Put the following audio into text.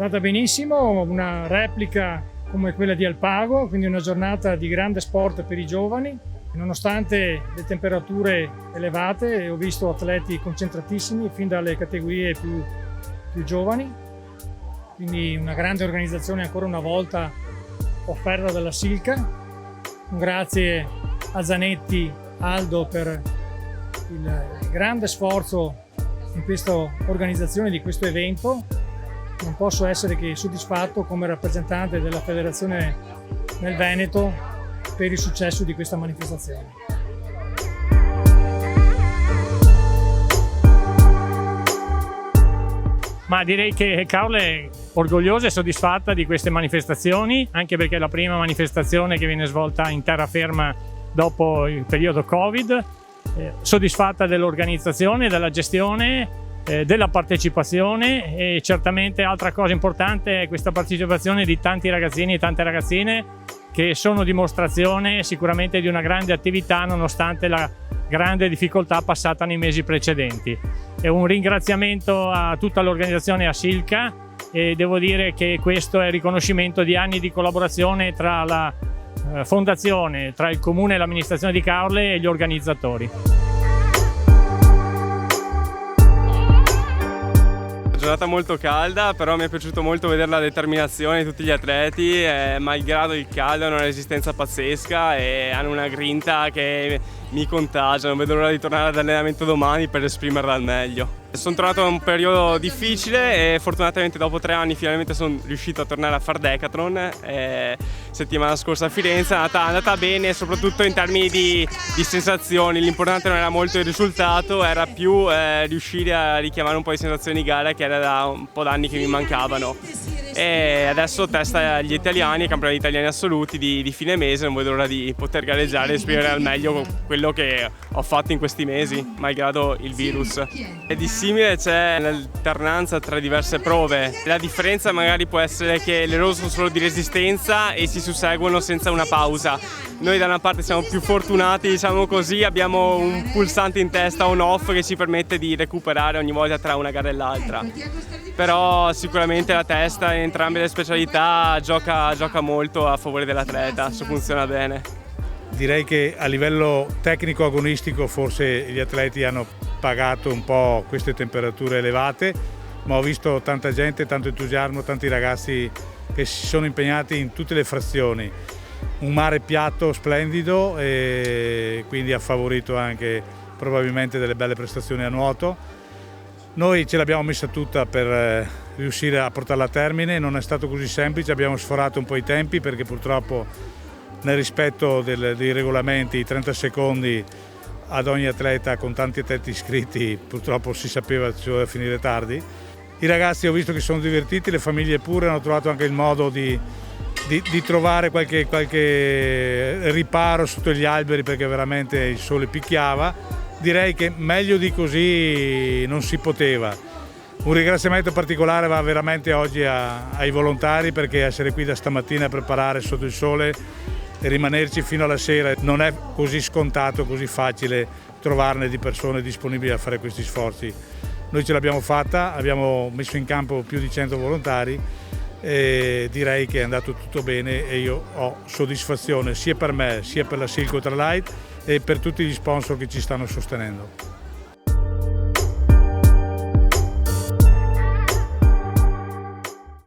Fatta benissimo, una replica come quella di Alpago, quindi una giornata di grande sport per i giovani. Nonostante le temperature elevate, ho visto atleti concentratissimi fin dalle categorie più giovani, quindi una grande organizzazione ancora una volta offerta dalla Silca. Un grazie a Zanetti, Aldo per il grande sforzo in questa organizzazione di questo evento. Non posso essere che soddisfatto come rappresentante della federazione nel Veneto per il successo di questa manifestazione. Ma direi che Caorle è orgogliosa e soddisfatta di queste manifestazioni, anche perché è la prima manifestazione che viene svolta in terraferma dopo il periodo Covid, soddisfatta dell'organizzazione, della gestione, della partecipazione, e certamente altra cosa importante è questa partecipazione di tanti ragazzini e tante ragazzine che sono dimostrazione sicuramente di una grande attività nonostante la grande difficoltà passata nei mesi precedenti. E un ringraziamento a tutta l'organizzazione, a Silca, e devo dire che questo è il riconoscimento di anni di collaborazione tra la fondazione, tra il comune e l'amministrazione di Caorle e gli organizzatori. Giornata molto calda, però mi è piaciuto molto vedere la determinazione di tutti gli atleti, malgrado il caldo hanno una resistenza pazzesca e hanno una grinta che mi contagia. Non vedo l'ora di tornare all'allenamento domani per esprimerla al meglio. Sono tornato a un periodo difficile e fortunatamente dopo 3 anni finalmente sono riuscito a tornare a fare decathlon. Settimana scorsa a Firenze è andata bene, soprattutto in termini di sensazioni. L'importante non era molto il risultato, era più riuscire a richiamare un po' di sensazioni di gara che era da un po' d'anni che mi mancavano. E adesso testa agli italiani, campioni italiani assoluti di fine mese, non vedo l'ora di poter gareggiare e esprimere al meglio quello che ho fatto in questi mesi, malgrado il virus. E di simile c'è l'alternanza tra diverse prove. La differenza magari può essere che le loro sono solo di resistenza e si susseguono senza una pausa. Noi da una parte siamo più fortunati, diciamo così, abbiamo un pulsante in testa on-off che ci permette di recuperare ogni volta tra una gara e l'altra. Però sicuramente la testa in entrambe le specialità gioca molto a favore dell'atleta, se funziona bene. Direi che a livello tecnico-agonistico forse gli atleti hanno pagato un po' queste temperature elevate, ma ho visto tanta gente, tanto entusiasmo, tanti ragazzi che si sono impegnati in tutte le frazioni. Un mare piatto splendido e quindi ha favorito anche probabilmente delle belle prestazioni a nuoto. Noi ce l'abbiamo messa tutta per riuscire a portarla a termine, non è stato così semplice, abbiamo sforato un po' i tempi perché purtroppo nel rispetto dei regolamenti, i 30 secondi ad ogni atleta con tanti atleti iscritti, purtroppo si sapeva che si doveva finire tardi. I ragazzi ho visto che sono divertiti, le famiglie pure hanno trovato anche il modo di trovare qualche riparo sotto gli alberi perché veramente il sole picchiava. Direi che meglio di così non si poteva. Un ringraziamento particolare va veramente oggi ai volontari perché essere qui da stamattina a preparare sotto il sole e rimanerci fino alla sera non è così scontato, così facile trovarne di persone disponibili a fare questi sforzi. Noi ce l'abbiamo fatta, abbiamo messo in campo più di 100 volontari e direi che è andato tutto bene e io ho soddisfazione sia per me sia per la Silca Ultralight e per tutti gli sponsor che ci stanno sostenendo.